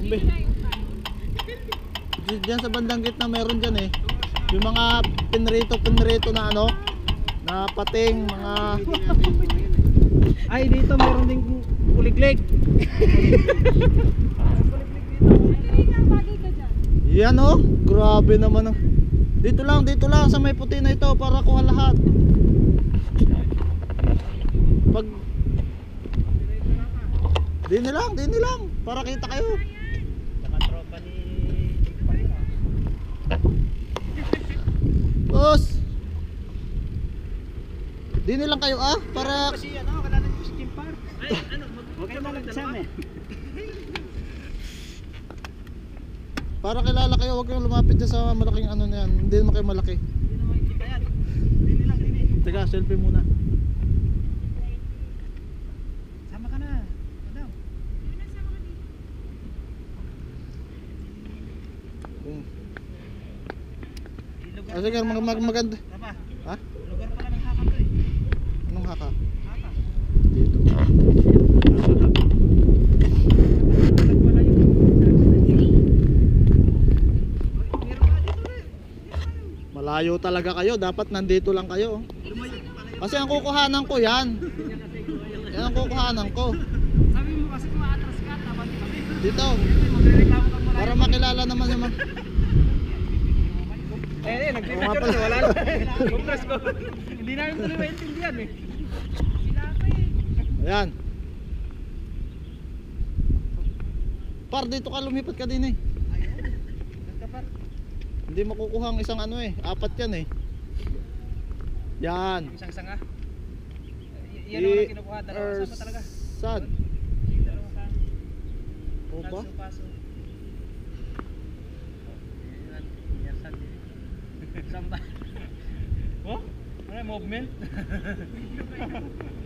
Grabe. Diyan sa bandang gitna meron dyan eh. Yung mga pinrito na ano, na pating, mga... Ay, dito meron ding kuliglig. Yan oh, grabe naman. Dito lang sa may puti na ito para kuha lahat. Pag Dini lang para kita kayo. Tropa ni Boss. Dini lang kayo para kasi ano, kanana yung steam par. Ay, ano, wag ka malagsan eh. para kilala kayo, wag kayong lumapit dyan sa malaking ano na yan. Hindi naman kayo malaki. Hindi na makikita yan. Dini lang, dini. Teka, selfie muna. Sama ka na. Madam. Sige, maganda. Tama. Ha? Lugar pala ng haka to eh. Anong haka? Haka. Dito. Malayo talaga kayo, dapat nandito lang kayo. Kasi ang kukuhanan ko yan. Yan ang kukuhanan ko. Sabi mo kasi kung atras ka, tapat kami. Dito. Magrereklamo ka muna. Para makilala naman yung mga... Nagpipicture na wala na. Compress ko. Hindi namin tuloy maintindihan eh. Sila pa eh. Ayan. Par, dito ka, lumipat ka din eh. Hindi makukuha ang isang ano eh. Apat yan eh. Yan. Isang sanga. Yan naman ang kinukuha. Dalawa sama talaga. Saan? Dalawa ka. Opa? Paso. Samba. Oh? Ano movement?